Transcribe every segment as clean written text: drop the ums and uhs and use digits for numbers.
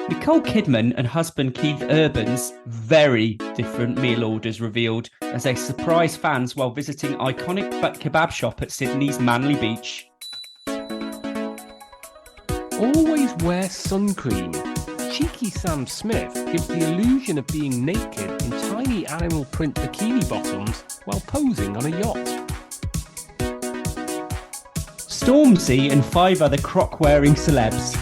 Nicole Kidman and husband Keith Urban's very different meal orders revealed as they surprise fans while visiting iconic kebab shop at Sydney's Manly Beach. Always wear sun cream. Cheeky Sam Smith gives the illusion of being naked in tiny animal print bikini bottoms while posing on a yacht. Stormzy and 5 other croc-wearing celebs.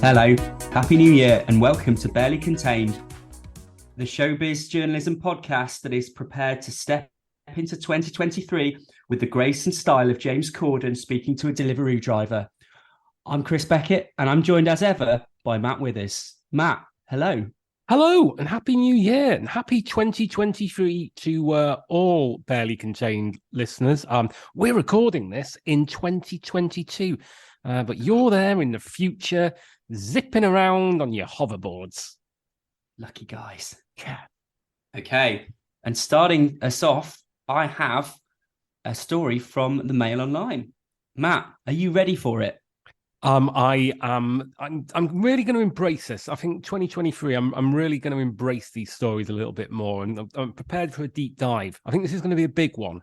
Hello, Happy New Year and welcome to Barely Contained, the showbiz journalism podcast that is prepared to step into 2023 with the grace and style of James Corden speaking to a Deliveroo driver. I'm Chris Beckett and I'm joined as ever by Matt Withers. Matt, hello. Hello and Happy New Year and Happy 2023 to all Barely Contained listeners. We're recording this in 2022, but you're there in the future, zipping around on your hoverboards. Lucky guys. Yeah. Okay, and starting us off, I have a story from the Mail Online. Matt, are you ready for it? I'm really going to embrace this. I think 2023, I'm really going to embrace these stories a little bit more, and I'm prepared for a deep dive. I think this is going to be a big one.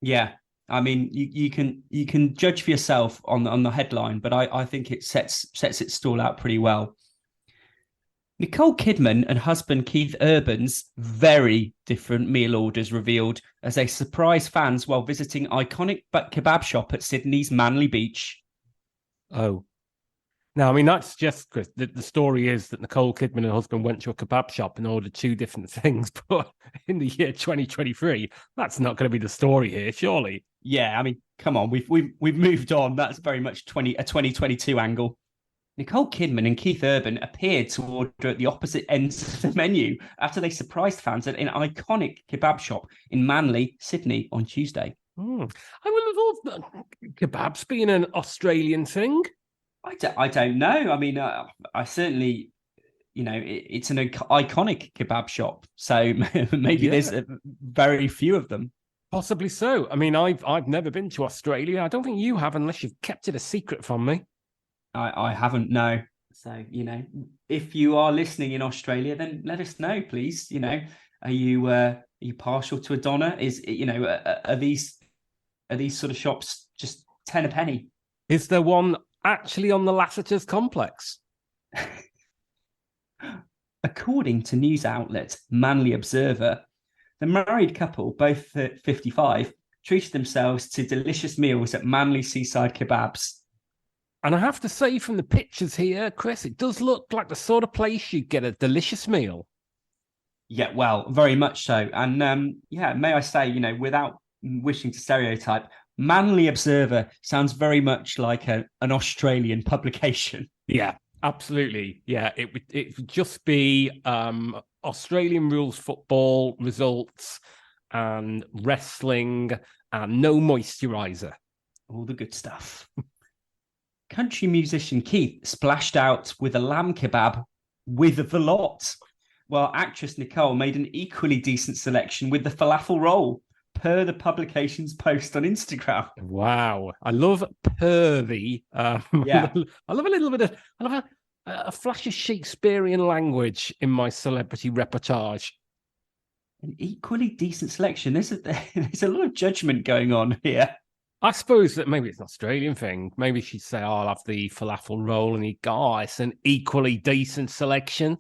Yeah, I mean, you can judge for yourself on the headline, but I think it sets its stall out pretty well. Nicole Kidman and husband Keith Urban's very different meal orders revealed as they surprise fans while visiting iconic kebab shop at Sydney's Manly Beach. Oh. Now, I mean, that's just, Chris, the story is that Nicole Kidman and her husband went to a kebab shop and ordered two different things, but in the year 2023, that's not going to be the story here, surely. Yeah, I mean, come on, we've moved on. That's very much a 2022 angle. Nicole Kidman and Keith Urban appeared to order at the opposite ends of the menu after they surprised fans at an iconic kebab shop in Manly, Sydney on Tuesday. I would have thought kebabs being an Australian thing. I don't know. I mean, I certainly, it's an iconic kebab shop. So maybe there's very few of them. Possibly so. I mean, I've never been to Australia. I don't think you have, unless you've kept it a secret from me. I haven't, no. So, if you are listening in Australia, then let us know, please. Are you partial to a doner? Are these sort of shops just 10 a penny? Is there one actually on the Lassiter's complex? According to news outlet Manly Observer, the married couple, both at 55, treated themselves to delicious meals at Manly Seaside Kebabs. And I have to say, from the pictures here, Chris, it does look like the sort of place you'd get a delicious meal. Yeah, well, very much so. And may I say, without wishing to stereotype, Manly Observer sounds very much like an Australian publication. Yeah, absolutely. Yeah, it would just be Australian rules football results and wrestling and no moisturizer. All the good stuff. Country musician Keith splashed out with a lamb kebab with the lot, while actress Nicole made an equally decent selection with the falafel roll, per the publication's post on Instagram. Wow. I love pervy. Yeah. I love a flash of Shakespearean language in my celebrity reportage. An equally decent selection. There's a lot of judgment going on here. I suppose that maybe it's an Australian thing. Maybe she'd say, I'll have the falafel roll, and he'd go, oh, it's an equally decent selection.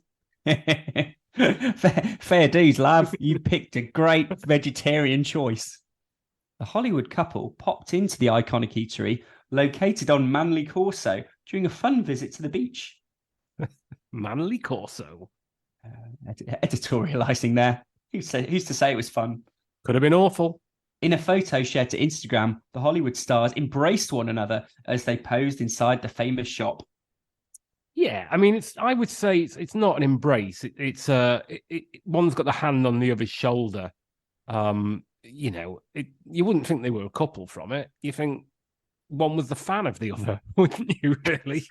Fair dues, love. You picked a great vegetarian choice. The Hollywood couple popped into the iconic eatery located on Manly Corso during a fun visit to the beach. Manly Corso. Editorializing there. Who's to say it was fun? Could have been awful. In a photo shared to Instagram, the Hollywood stars embraced one another as they posed inside the famous shop. Yeah, I mean, I would say it's not an embrace. One's got the hand on the other's shoulder. You wouldn't think they were a couple from it. You think one was the fan of the other, wouldn't you? Really?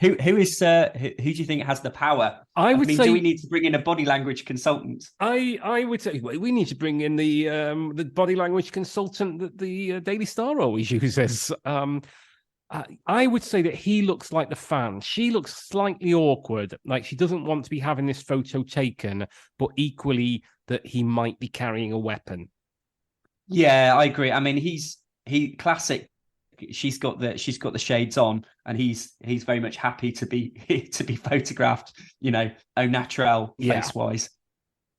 Who do you think has the power? I would say. Do we need to bring in a body language consultant? I would say we need to bring in the body language consultant that the Daily Star always uses. I would say that he looks like the fan. She looks slightly awkward, like she doesn't want to be having this photo taken, but equally that he might be carrying a weapon. Yeah, I agree. I mean, he classic. She's got the shades on, and he's very much happy to be photographed, au naturel face wise.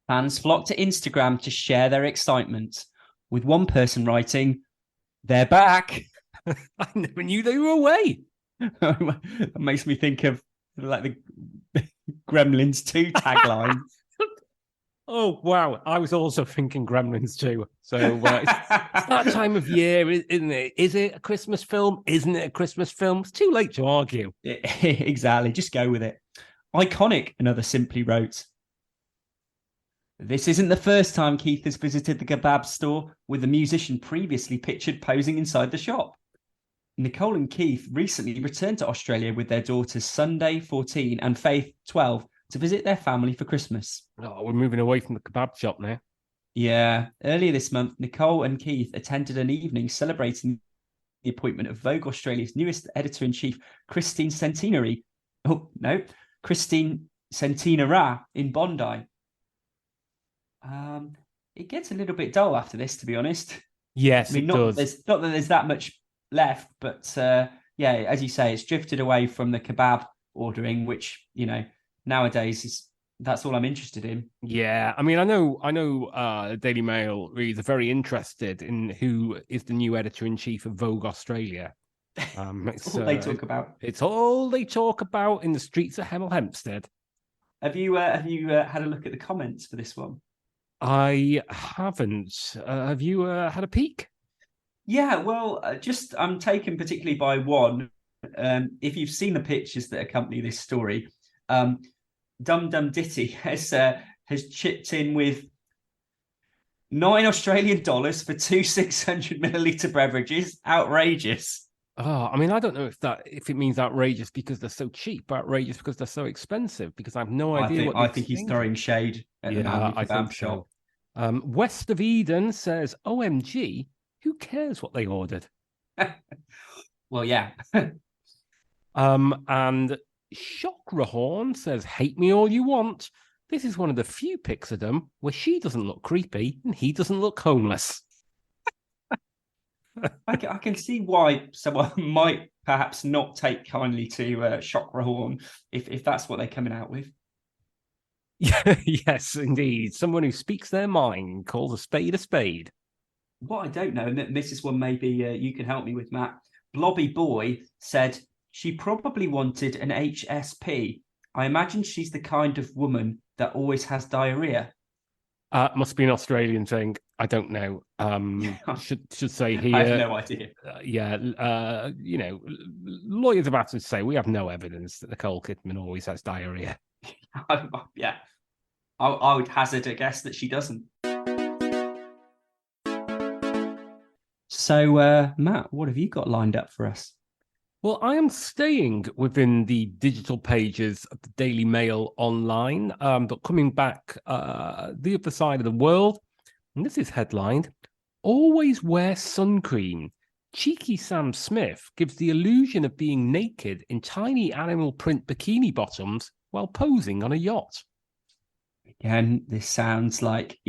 Fans flock to Instagram to share their excitement, with one person writing, "They're back." I never knew they were away. It makes me think of like the Gremlins 2 tagline. Oh, wow. I was also thinking Gremlins 2. So it's that time of year, isn't it? Is it a Christmas film? Isn't it a Christmas film? It's too late to argue. Exactly. Just go with it. Iconic, another simply wrote. This isn't the first time Keith has visited the kebab store, with the musician previously pictured posing inside the shop. Nicole and Keith recently returned to Australia with their daughters Sunday, 14, and Faith, 12, to visit their family for Christmas. Oh, we're moving away from the kebab shop now. Yeah. Earlier this month, Nicole and Keith attended an evening celebrating the appointment of Vogue Australia's newest editor-in-chief, Christine Centenary. Oh, no. Christine Centenara in Bondi. It gets a little bit dull after this, to be honest. Yes, it does. Not that there's that much left, but yeah, as you say, it's drifted away from the kebab ordering, which, nowadays that's all I'm interested in. Yeah, I mean, I know Daily Mail reads are very interested in who is the new editor-in-chief of Vogue Australia. It's all they talk about. It's all they talk about in the streets of Hemel Hempstead. Have you had a look at the comments for this one? I haven't. Have you had a peek? Yeah, well, I'm taken particularly by one. If you've seen the pictures that accompany this story, Dum Dum Ditty has chipped in with $9 Australian for 2 600ml beverages. Outrageous. Oh, I mean, I don't know if it means outrageous because they're so cheap, outrageous because they're so expensive. Because I have no idea. I think he's throwing shade at the man with the kebab shop. So. West of Eden says, "OMG, who cares what they ordered?" Well, yeah. And Shockrahorn says, "Hate me all you want. This is one of the few pics of them where she doesn't look creepy and he doesn't look homeless." I can see why someone might perhaps not take kindly to Shockrahorn if that's what they're coming out with. Yes, indeed. Someone who speaks their mind, calls a spade a spade. What I don't know, and this is one maybe you can help me with, Matt. Blobby Boy said she probably wanted an HSP. I imagine she's the kind of woman that always has diarrhea. Must be an Australian thing. I don't know. Should say here. I have no idea. Lawyers have had to say we have no evidence that Nicole Kidman always has diarrhea. Yeah, I would hazard a guess that she doesn't. So, Matt, what have you got lined up for us? Well, I am staying within the digital pages of the Daily Mail online, but coming back the other side of the world. And this is headlined, "Always wear sun cream. Cheeky Sam Smith gives the illusion of being naked in tiny animal print bikini bottoms while posing on a yacht." Again, this sounds like,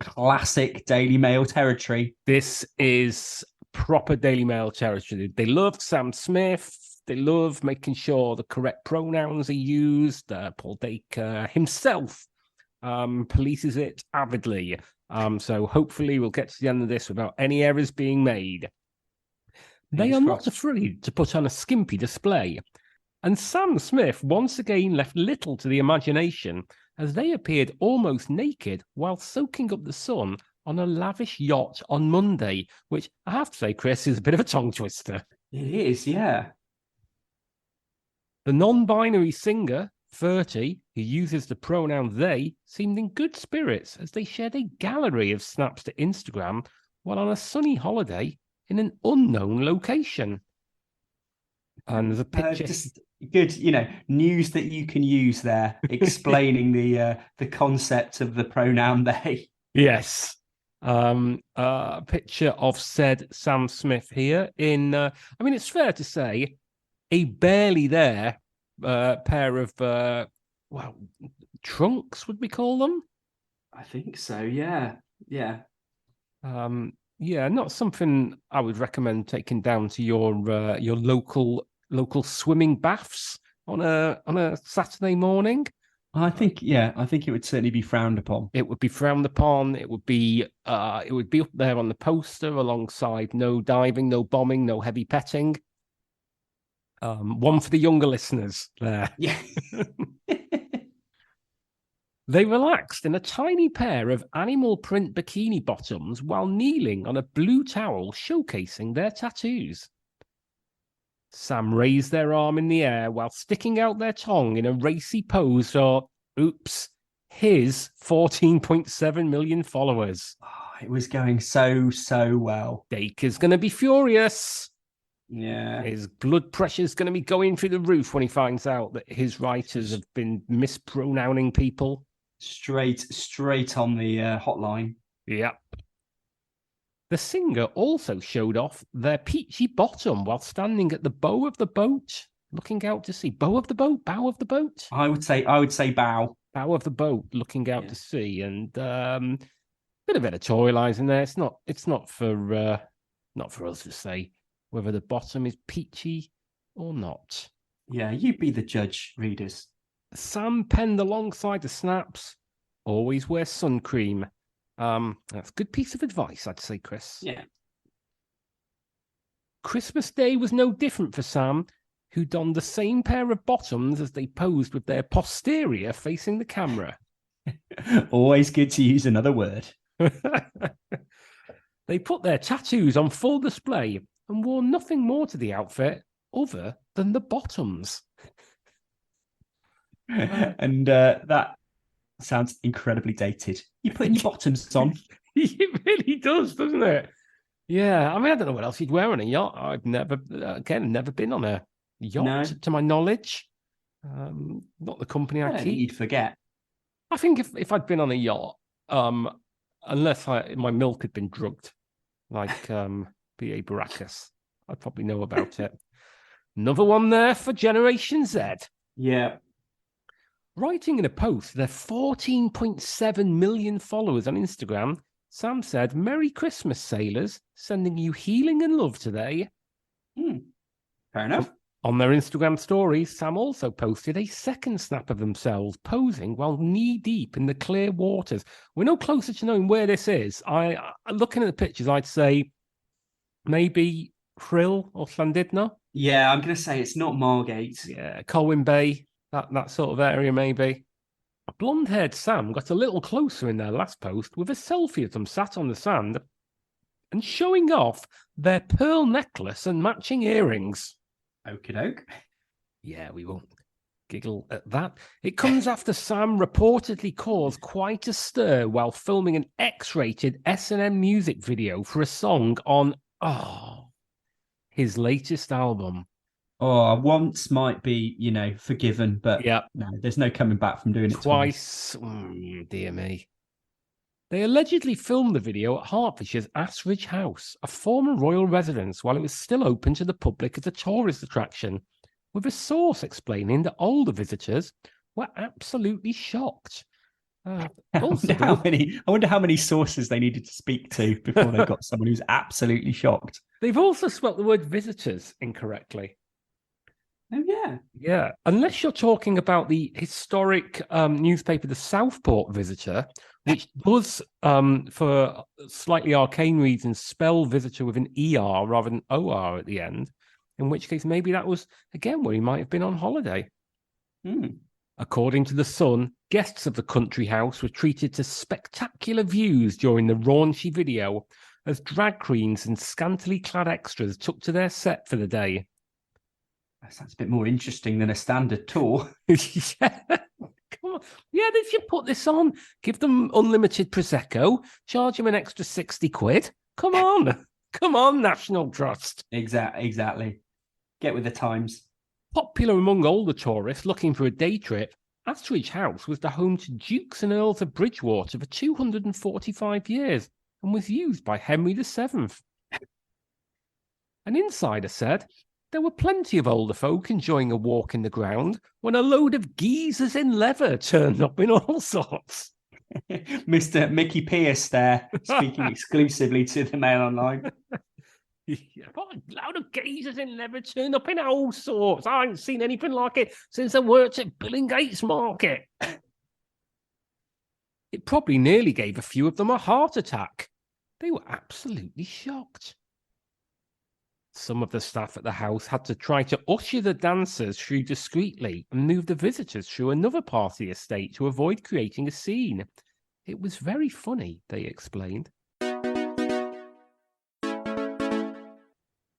classic Daily Mail territory. This is proper Daily Mail territory. They love Sam Smith. They love making sure the correct pronouns are used. Paul Dacre himself polices it avidly. So hopefully we'll get to the end of this without any errors being made. They are not afraid to put on a skimpy display. And Sam Smith once again left little to the imagination as they appeared almost naked while soaking up the sun on a lavish yacht on Monday, which I have to say, Chris, is a bit of a tongue twister. It is, yeah. The non-binary singer, 30, who uses the pronoun they, seemed in good spirits as they shared a gallery of snaps to Instagram while on a sunny holiday in an unknown location. And there's a picture. Just good, news that you can use there, explaining the concept of the pronoun they. Yes. A picture of said Sam Smith here in, it's fair to say, a barely there pair of, trunks, would we call them? I think so, yeah. Yeah. Not something I would recommend taking down to your local swimming baths on a Saturday morning. I think it would certainly be frowned upon. It would be frowned upon. It would be up there on the poster alongside no diving, no bombing, no heavy petting. One for the younger listeners there. Yeah. They relaxed in a tiny pair of animal print bikini bottoms while kneeling on a blue towel showcasing their tattoos. Sam raised their arm in the air while sticking out their tongue in a racy pose for, his 14.7 million followers. Oh, it was going so well. Dacre's going to be furious. Yeah. His blood pressure's going to be going through the roof when he finds out that his writers have been mispronouncing people. Straight on the hotline. Yep. The singer also showed off their peachy bottom while standing at the bow of the boat, looking out to sea. Bow of the boat? Bow of the boat? I would say bow. Bow of the boat, looking out to sea, and bit of editorializing there. It's not for us to say whether the bottom is peachy or not. Yeah, you be the judge, readers. Sam penned alongside the snaps, always wear sun cream. That's a good piece of advice, I'd say, Chris. Yeah. Christmas Day was no different for Sam, who donned the same pair of bottoms as they posed with their posterior facing the camera. Always good to use another word. They put their tattoos on full display and wore nothing more to the outfit other than the bottoms. And that sounds incredibly dated. You putting your bottoms on? It really does, doesn't it? Yeah, I don't know what else you'd wear on a yacht. I've never been on a yacht, to my knowledge. Not the company I keep. You'd forget. I think if I'd been on a yacht, unless my milk had been drugged, like B.A. Baracus, I'd probably know about it. Another one there for Generation Z. Yeah. Writing in a post to their 14.7 million followers on Instagram, Sam said, "Merry Christmas, sailors. Sending you healing and love today." Fair enough. On their Instagram stories, Sam also posted a second snap of themselves posing while knee-deep in the clear waters. We're no closer to knowing where this is. Looking at the pictures, I'd say maybe Krill or Llandudno. Yeah, I'm going to say it's not Margate. Yeah, Colwyn Bay. That sort of area, maybe. Blonde-haired Sam got a little closer in their last post with a selfie of them sat on the sand and showing off their pearl necklace and matching earrings. Okie doke. Yeah, we won't giggle at that. It comes after Sam reportedly caused quite a stir while filming an X-rated S&M music video for a song on his latest album. Once might be, forgiven, but no, there's no coming back from doing it twice. Dear me. They allegedly filmed the video at Hertfordshire's Asridge House, a former royal residence, while it was still open to the public as a tourist attraction, with a source explaining that older visitors were absolutely shocked. I wonder how many sources they needed to speak to before they got someone who's absolutely shocked. They've also spelt the word visitors incorrectly. Oh, yeah. Yeah. Unless you're talking about the historic newspaper, the Southport Visitor, which does, for slightly arcane reasons, spell visitor with an ER rather than OR at the end, in which case maybe that was, again, where he might have been on holiday. According to The Sun, guests of the country house were treated to spectacular views during the raunchy video as drag queens and scantily clad extras took to their set for the day. That sounds a bit more interesting than a standard tour. Yeah. Come on. Yeah, they should put this on. Give them unlimited Prosecco. Charge them an extra 60 quid. Come on. Come on, National Trust. Exactly. Get with the times. Popular among older tourists looking for a day trip, Astridge House was the home to Dukes and Earls of Bridgewater for 245 years and was used by Henry VII. An insider said there were plenty of older folk enjoying a walk in the ground when a load of geezers in leather turned up in all sorts. Mr. Mickey Pierce there, speaking exclusively to the Mail Online. What a load of geezers in leather turned up in all sorts. I ain't seen anything like it since I worked at Billingate's Market. It probably nearly gave a few of them a heart attack. They were absolutely shocked. Some of the staff at the house had to try to usher the dancers through discreetly and move the visitors through another part of the estate to avoid creating a scene. It was very funny, they explained.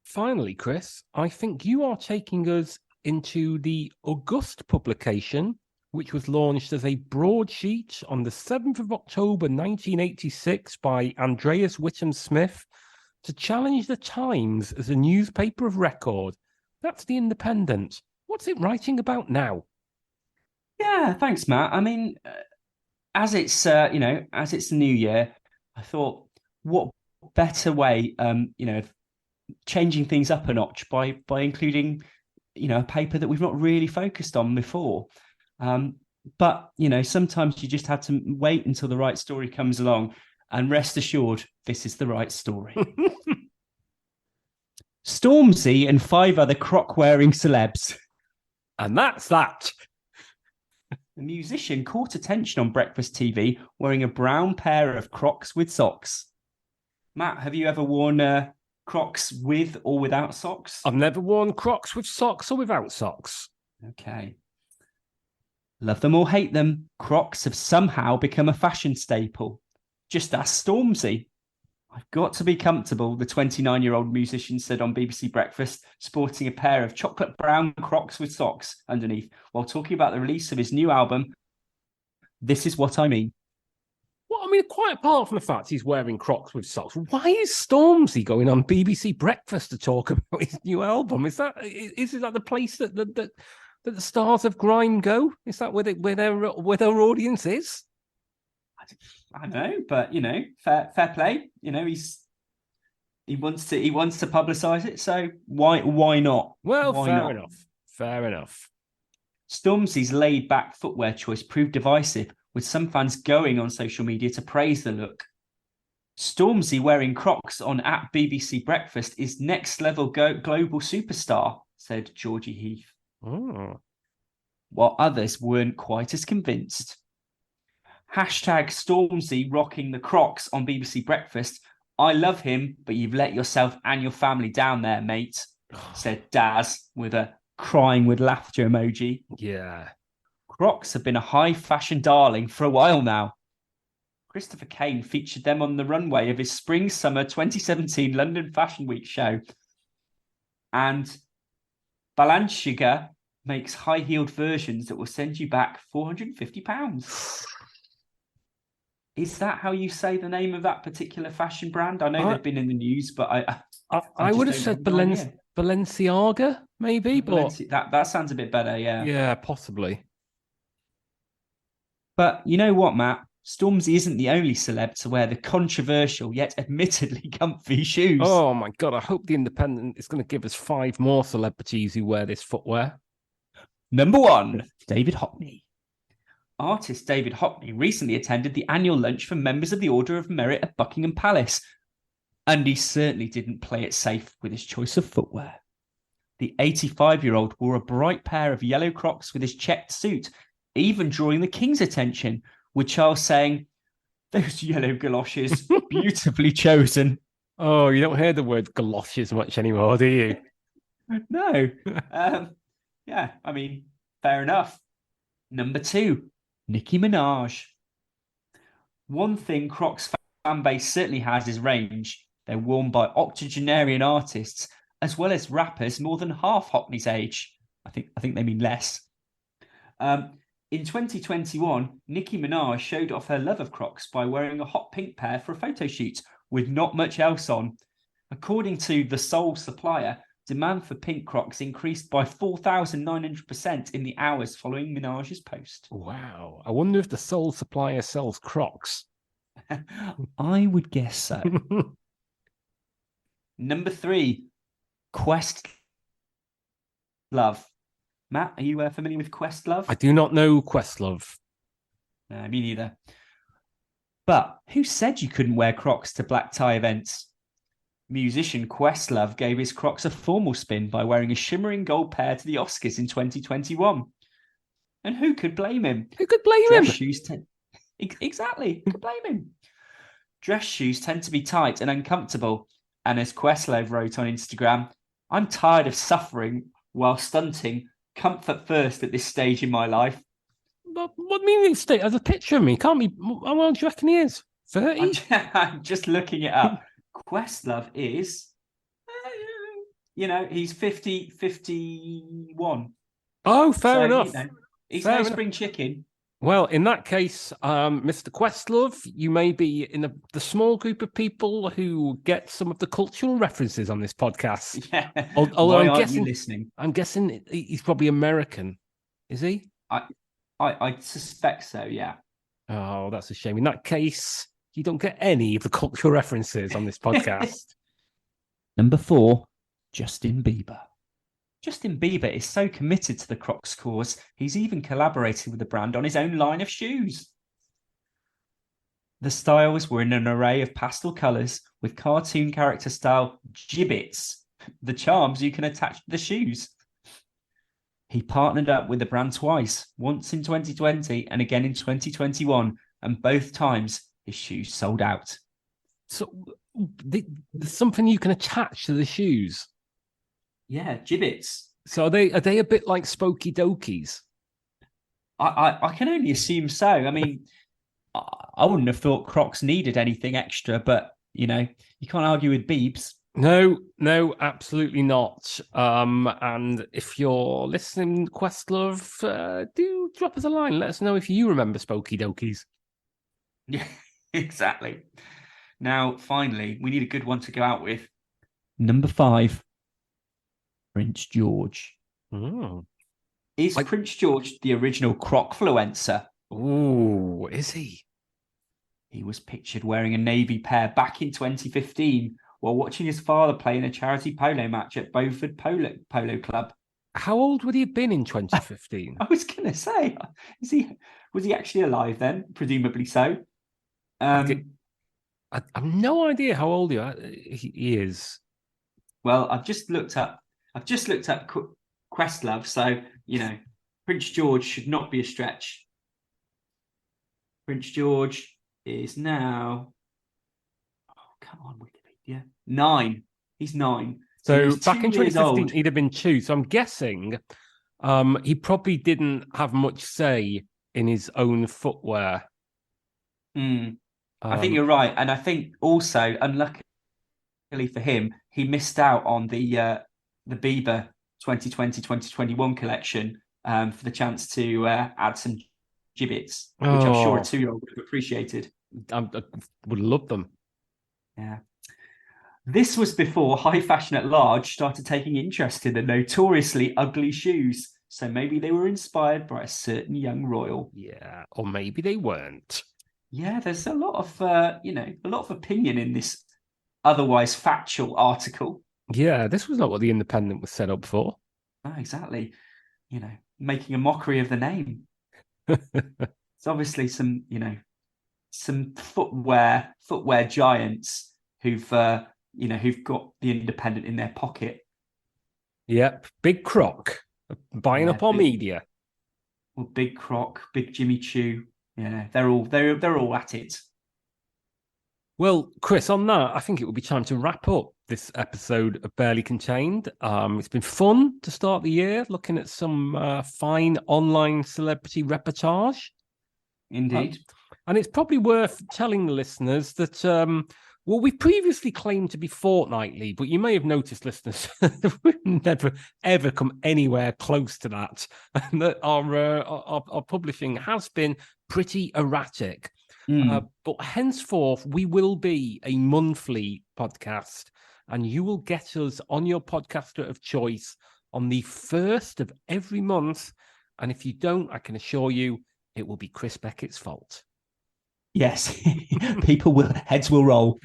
Finally, Chris, I think you are taking us into the August publication, which was launched as a broadsheet on the 7th of October 1986 by Andreas Whittam Smith to challenge the Times as a newspaper of record. That's the Independent. What's it writing about now? Yeah, thanks, Matt. I mean, as it's the new year, I thought, what better way, of changing things up a notch by including, a paper that we've not really focused on before. But sometimes you just have to wait until the right story comes along, and rest assured, this is the right story. Stormzy and 5 other croc-wearing celebs. And that's that. The musician caught attention on breakfast TV wearing a brown pair of Crocs with socks. Matt, have you ever worn Crocs with or without socks? I've never worn Crocs with socks or without socks. Okay. Love them or hate them, Crocs have somehow become a fashion staple. Just ask Stormzy. I've got to be comfortable, the 29-year-old musician said on BBC Breakfast, sporting a pair of chocolate brown Crocs with socks underneath, while talking about the release of his new album, This Is What I Mean. Well, I mean, quite apart from the fact he's wearing Crocs with socks, why is Stormzy going on BBC Breakfast to talk about his new album? Is that the place that the stars of grime go? Is that where their audience is? I don't know, but fair play. He wants to publicise it, so why not? Well, why fair not? enough. Fair enough. Stormzy's laid-back footwear choice proved divisive, with some fans going on social media to praise the look. Stormzy wearing Crocs on at BBC Breakfast is next-level global superstar, said Georgie Heath. Oh. While others weren't quite as convinced. Hashtag Stormzy rocking the Crocs on BBC Breakfast. I love him, but you've let yourself and your family down there, mate, said Daz with a crying with laughter emoji. Yeah. Crocs have been a high fashion darling for a while now. Christopher Kane featured them on the runway of his Spring-Summer 2017 London Fashion Week show. And Balenciaga makes high-heeled versions that will send you back £450. Is that how you say the name of that particular fashion brand? I know they've been in the news, but I would have said Balenciaga, maybe, but that sounds a bit better, yeah. Yeah, possibly. But you know what, Matt? Stormzy isn't the only celeb to wear the controversial yet admittedly comfy shoes. Oh my God, I hope the Independent is going to give us 5 more celebrities who wear this footwear. Number 1, David Hockney. Artist David Hockney recently attended the annual lunch for members of the Order of Merit at Buckingham Palace, and he certainly didn't play it safe with his choice of footwear. The 85-year-old wore a bright pair of yellow Crocs with his checked suit, even drawing the King's attention, with Charles saying, "Those yellow galoshes, beautifully chosen." Oh, you don't hear the word galoshes much anymore, do you? No. Yeah, I mean, fair enough. Number 2, Nicki Minaj. One thing Crocs fan base certainly has is range. They're worn by octogenarian artists, as well as rappers more than half Hockney's age. I think they mean less. In 2021, Nicki Minaj showed off her love of Crocs by wearing a hot pink pair for a photo shoot with not much else on. According to the sole supplier, demand for pink Crocs increased by 4,900% in the hours following Minaj's post. Wow. I wonder if the sole supplier sells Crocs. I would guess so. Number 3, Questlove. Matt, are you familiar with Questlove? I do not know Questlove. No, me neither. But who said you couldn't wear Crocs to black tie events? Musician Questlove gave his Crocs a formal spin by wearing a shimmering gold pair to the Oscars in 2021. And who could blame him? Who could blame Dress him? shoes Exactly. Who could blame him? Dress shoes tend to be tight and uncomfortable. And as Questlove wrote on Instagram, I'm tired of suffering while stunting. Comfort first at this stage in my life. What do you mean? There's a picture of me. Can't be. How old do you reckon he is? 30? I'm just looking it up. Questlove is, he's 51. Oh, fair enough. He's fair no enough. spring chicken. Well, in that case, Mr. Questlove, you may be in the small group of people who get some of the cultural references on this podcast. Yeah. Although Why aren't you listening? I'm guessing he's probably American. Is he? I suspect so, yeah. Oh, that's a shame. In that case, you don't get any of the cultural references on this podcast. Number 4, Justin Bieber. Justin Bieber is so committed to the Crocs cause, he's even collaborated with the brand on his own line of shoes. The styles were in an array of pastel colours with cartoon character style gibbets, the charms you can attach to the shoes. He partnered up with the brand twice, once in 2020 and again in 2021, and both times his shoes sold out. So there's something you can attach to the shoes. Yeah, gibbets. So are they a bit like Spooky Dokies? I can only assume so. I mean, I wouldn't have thought Crocs needed anything extra, but you can't argue with Biebs. No, absolutely not. And if you're listening, Questlove, do drop us a line. Let us know if you remember Spooky Dokies. Yeah, exactly. Now, finally, we need a good one to go out with. Number 5, Prince George. Is Prince George the original Crocfluencer? Ooh, is he? He was pictured wearing a navy pair back in 2015 while watching his father play in a charity polo match at Beaufort Polo Club. How old would he have been in 2015? I was going to say, was he actually alive then? Presumably so. I have no idea how old he is. Well, I've just looked up Questlove, so Prince George should not be a stretch. Prince George is now, come on, Wikipedia, 9. He's 9. So he's back in 2015, old. he'd have been 2. So I'm guessing he probably didn't have much say in his own footwear. I think you're right, and I think also, unluckily for him, he missed out on the Bieber 2020-2021 collection for the chance to add some gibbets, which I'm sure a 2-year-old would have appreciated. I would love them. Yeah. This was before high fashion at large started taking interest in the notoriously ugly shoes. So maybe they were inspired by a certain young royal. Yeah, or maybe they weren't. Yeah, there's a lot of opinion in this otherwise factual article. Yeah, this was not what the Independent was set up for. Oh, exactly. Making a mockery of the name. It's obviously some footwear giants who've got the Independent in their pocket. Yep, Big Croc buying up our media. Well, Big Croc, Big Jimmy Choo. Yeah, they're all at it. Well, Chris, on that, I think it would be time to wrap up this episode of Barely Contained. It's been fun to start the year, looking at some fine online celebrity reportage. Indeed. And it's probably worth telling the listeners that, we previously claimed to be fortnightly, but you may have noticed, listeners, we've never, ever come anywhere close to that. And that our publishing has been pretty erratic. But henceforth, we will be a monthly podcast. and you will get us on your podcaster of choice on the 1st of every month. And if you don't, I can assure you it will be Chris Beckett's fault. Yes, heads will roll.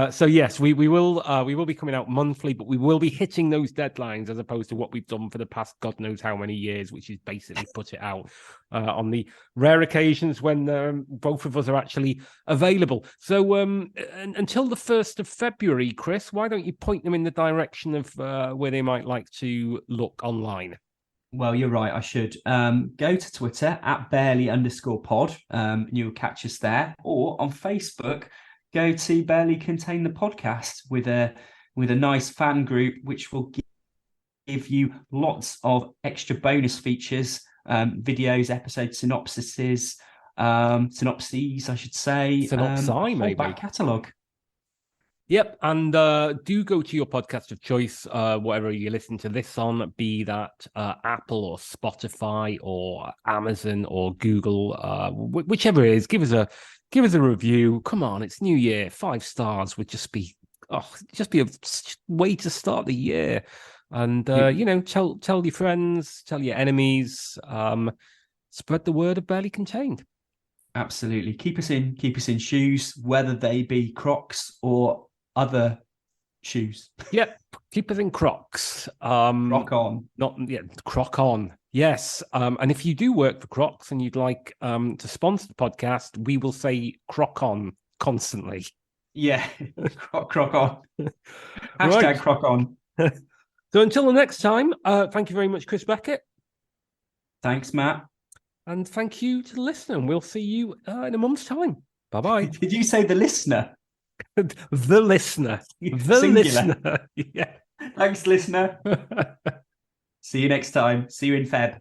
So yes, we will be coming out monthly, but we will be hitting those deadlines as opposed to what we've done for the past God knows how many years, which is basically put it out on the rare occasions when both of us are actually available. So until the 1st of February, Chris, why don't you point them in the direction of where they might like to look online? Well, you're right. I should go to Twitter at barely_pod. You'll catch us there, or on Facebook. Go to Barely Contain the Podcast with a nice fan group, which will give you lots of extra bonus features, videos, episode synopses, I should say, Synopsi, maybe back catalogue. Yep, and do go to your podcast of choice, whatever you listen to this on, be that Apple or Spotify or Amazon or Google, whichever it is. Give us a review. Come on, it's New Year. 5 stars would just be a way to start the year. And tell your friends, tell your enemies, spread the word of Barely Contained. Absolutely, keep us in shoes, whether they be Crocs or other shoes. Yep, keep us in Crocs. Croc on, Croc on. Yes, and if you do work for Crocs and you'd like to sponsor the podcast, we will say Croc on constantly. Yeah, croc on. Right. Hashtag Croc on. So until the next time, thank you very much, Chris Beckett. Thanks, Matt. And thank you to the listener. And we'll see you in a month's time. Bye-bye. Did you say the listener? The listener. The Singular. listener. Yeah. Thanks, listener. See you next time. See you in Feb.